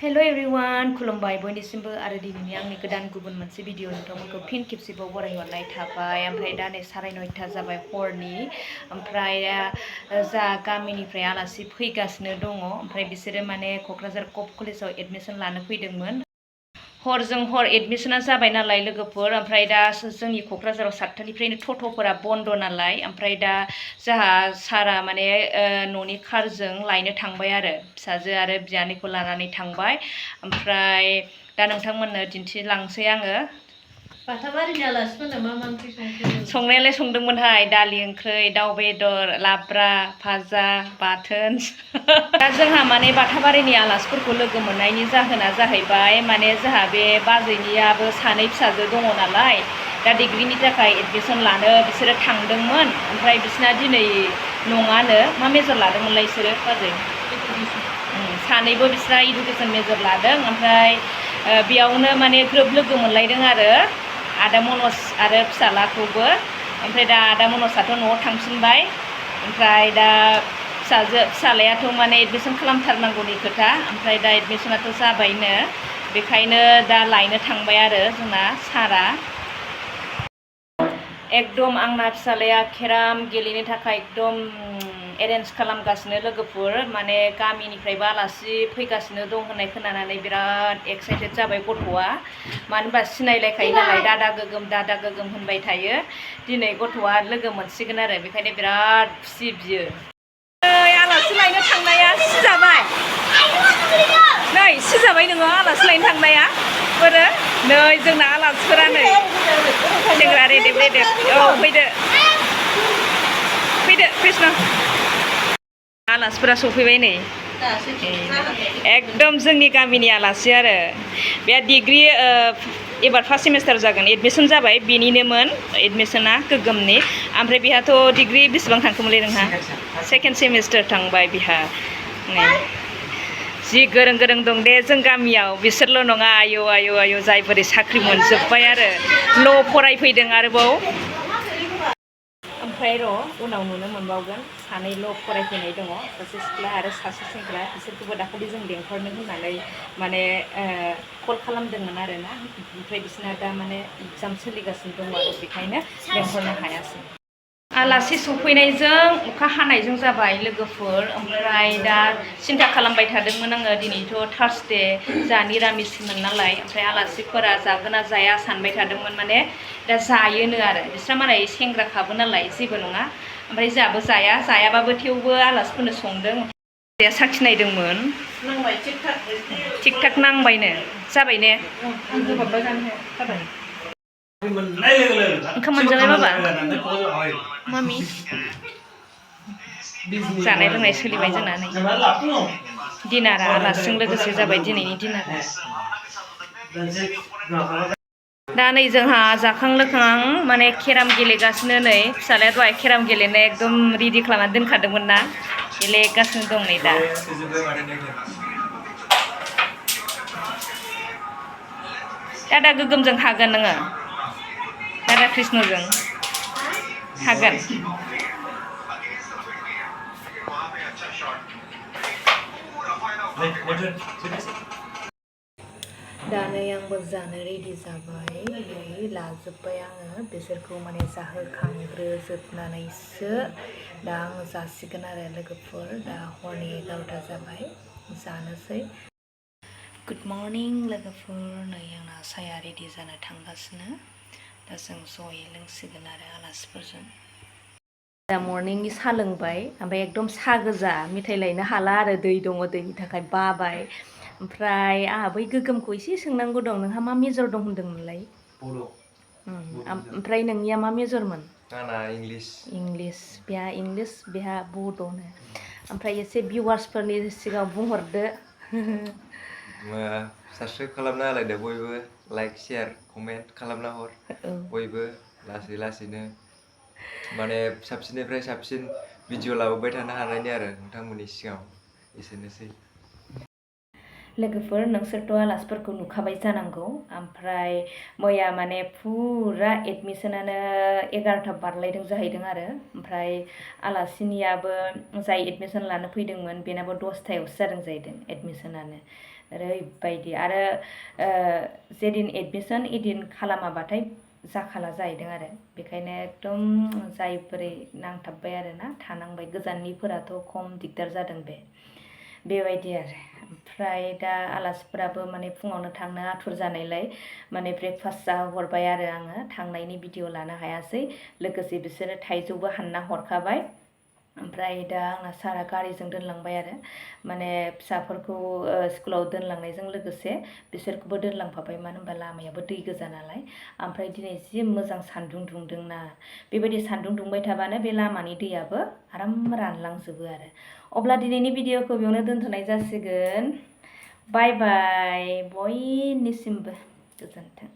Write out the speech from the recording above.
Hello everyone, खुलुमबाय बयनिसिमबो आरो दिनैनि आंनि गोदान गुबुन मोनसे भिडिअ नोंथांमोनखौ फिन खेबसेबाव बरायहरनाय थाबाय। ओमफ्राय दा नै 9:30 जाबाय हरनि। ओमफ्राय जा गामिनिफ्राय आलासि फैगासिनो दङ। ओमफ्राय बिसोरो माने क'क्राझार गभ कलेजाव एडमिशन लानो फैदोंमोन। हरजों हर एडमिशना जाबाय नालाय लोगोफोर। ओमफ्राय दा जोंनि क'क्राझाराव 7थानिफ्रायनो टट'फोरा बन्द नालाय। ओमफ्राय दा जोंहा सारा माने न'नि कारजों लायनो थांबाय आरो फिसाजो आरो बियानैखौ लानानै थांबाय। ओमफ्राय दा नोंथांमोननो दिन्थिलांसै आङो। बाथाबारिनि आलासिफोरनो मा मा ओंख्रि संखो? संनायालाय संदोंमोनहाय दालि ओंख्रि, दाउ बेदर, लाब्रा, भाजा, बाथोन। दा जोंहा माने बाथाबारिनि आलासिफोरखौ लोगो मोननायनि जाहोना जाहैबाय माने जोंहा बे बाजैनियाबो सानै फिसाजो दङ नालाय। दा डिग्रीनि थाखाय एडमिशन लानो बिसोरो थांदोंमोन। ओमफ्राय बिसोरना दिनै नङानो मा मेजर लादोंमोनलाय बिसोरो बाजै? सानैबो बिस्रा इडुकेसन मेजर लादों। ओमफ्राय बेयावनो माने ग्रोब लोगो मोनलायदों आरो आदा मनज आरो फिसालाखौबो। ओमफ्राय दा आदा मनजआथ' न'आव थांफिनबाय। ओमफ्राय दा फिसालायाथ' माने एडमिशन खालामथारनांगौनि खोथा। ओमफ्राय दा एडमिशनाथ' जाबायनो, बेखायनो दा लायनो थांबाय आरो जोंना सारा। एकदम आंना फिसालाया केराम गेलेनो थाखाय एकदम एरेन्ज खालामगासिनो लोगोफोर। माने गामिनिफ्रायबो आलासि फैगासिनो दं होननाय खोनानानै बिराद एक्साइटेड जाबाय गथ'आ। मानो होनबा सिनायलायखायो नालाय, दादा गोगोम होनबाय थायो। दिनै गथ'आ लोगो मोनसिगोन आरो बेखायनो बिराद खुसि बियो। आलासि लायनो थांनाया सिजाबाय नै सिजाबाय नोङो आलासि लायनो थांनाया बोरो नै जोंना आलासिफोरा नै सेंग्रा रेदेब औ फैदो कृष्ण। आलासिफोरा सफैबाय नै एकदम जोंनि गामिनि आलासि आरो बे डिग्री एबार फार्स्ट सेमिस्टार जागोन, एडमिशन जाबाय बेनिनोमोन एडमिशना गोगोमनि। ओमफ्राय बेहाथ' डिग्री बेसेबां थांखोमोनलै नोंहा? सेकेन्ड सेमिस्टार थांबाय बिहा। नै जि गोरों दं दे जों गामियाव, बिसोरल' नङा आयौ जायफोर साख्रि मोनजोब्बाय आरो ल' फरायफैदों आरोबाव। ओमफ्राय र' उनाव नुनो मोनबावगोन, सानैल' फरायफैनाय दङ, सासे सिख्ला आरो सासे सेंग्रा। बिसोरखौबो दाखालि जों लेंहरनो होननानै माने कल खालामदोंमोन आरोना। ओमफ्राय बिसोरना दा माने एग्जाम सोलिगासिनो दङ आरो बेखायनो लेंहरनो हायासै। आलासि सफैनायजों अखा हानायजों जाबाय लोगोफोर। ओमफ्राय दा सिन्था खालामबाय थादोंमोन आङो, दिनैथ' थार्सडे जोंहा निरामिसमोन नालाय। ओमफ्राय आलासिफोरा जागोन ना जाया सानबाय थादोंमोन। माने दा जायोनो आरो बिस्रा मालाय सेंग्राखाबो नालाय जेबो नङा। ओमफ्राय जोंहाबो जायाबाबो थेवबो आलासिफोरनो संदों। साखिनायदोंमोन, थिग थाक नांबायनो जाबाय ने? ओंखाम मोनजाबाय बाबा? मामि जानाय लोंनाय सोलिबाय जोंना नै। दिनारा आलासिजों लोगोसे जाबाय दिनैनि दिनारा। दा नै जोंहा जाखां लोखां माने केराम गेलेगासिनो। नै फिसालाया दहाय केराम गेलेनो एकदम रेडि खालामनानै दोनखादोंमोन ना, गेलेगासिनो दं नै दा। दादा गोगोमजों हागोन नोङो? दादा कृष्णजों हागोन? दा नै आंबो जानो रेडि जाबाय। नै लाजोब्बाय आङो बिसोरखौ माने जाहोखांग्रोजोबनानैसो दा आङो जासिगोन आरो लोगोफोर। दा हरनि 11ता जाबाय, जानोसै। गुड मर्निं लोगोफोर। नै आंना साया रेडि जानो थांगासिनो। दा जों जयै लोंसिगोन आरो आलासिफोरजों। दा मर्निंनि साहा लोंबाय, ओमफ्राय एकदम साहा गोजा, मेथाइ लायनो हाला आरो दै दङ, दैनि थाखाय बाबाय। ओमफ्राय आंहा बै गोगोमखौ एसे सोंनांगौ दं, नोंहा मा मेजर दं होनदोंमोनलाय? ओमफ्राय नोंनिया मा मेजरमोन? आंना इंलिस। बेहा इंलिस, बेहा बड'नो। ओमफ्राय एसे भिउवार्सफोरनि सिगाङाव बुंहरदो। साबसक्राइब खालामना होलायदो बयबो, लाइक शेयार कमेन्ट खालामना हर बयबो। लासैनो माने साबसिननिफ्राय साबसिन भिडिअ लाबोबाय थानो हानायनि आरो नोंथांमोननि सिगाङाव। एसेनोसै लोगोफोर, नोंसोरथ' आलासिफोरखौ नुखाबाय जानांगौ। ओमफ्राय मैया माने फुरा एडमिशनानो 11ता बारलायदों जाहैदों आरो। ओमफ्राय आलासिनियाबो जाय एडमिशन लानो फैदोंमोन बेनाबो 10तायावसो जादों जाहैदों एडमिशनानो। ओरैबायदि आरो जेदिन एडमिसन एदिन खालामाबाथाय जाखाला जाहैदों आरो बेखायनो एकदम जायफोरै नांथाबबाय आरो ना थानांबाय गोजाननिफोराथ' खम दिगदार जादों बेबायदि आरो ओमफ्राय दा आलासिफोराबो माने फुङावनो थांनो आथुर जानायलाय माने ब्रेकफास्ट जाहोहरबाय आरो आङो थांनायनि भिडिअ लानो हायासै लोगोसे बिसोरो थाइजौबो हानना हरखाबाय ओमफ्राय दा आंना सारा गारिजों दोनलांबाय आरो माने फिसाफोरखौ स्कुलाव दोनलांनायजों लोगोसे बिसोरखौबो दोनलांफाबाय मानो होनबा लामायाबो दै गोजा नालाय ओमफ्राय दिनै जि मोजां सान्दुं दुंदोंना बेबायदि सान्दुं दुंबाय थाबानो बे लामानि दैयाबो आराम रानलांजोबो आरो अब्ला दिनैनि भिडिअखौ बेयावनो दोनथ'नाय जासिगोन बाय बाय बयनिसिमबो गोजोन्थों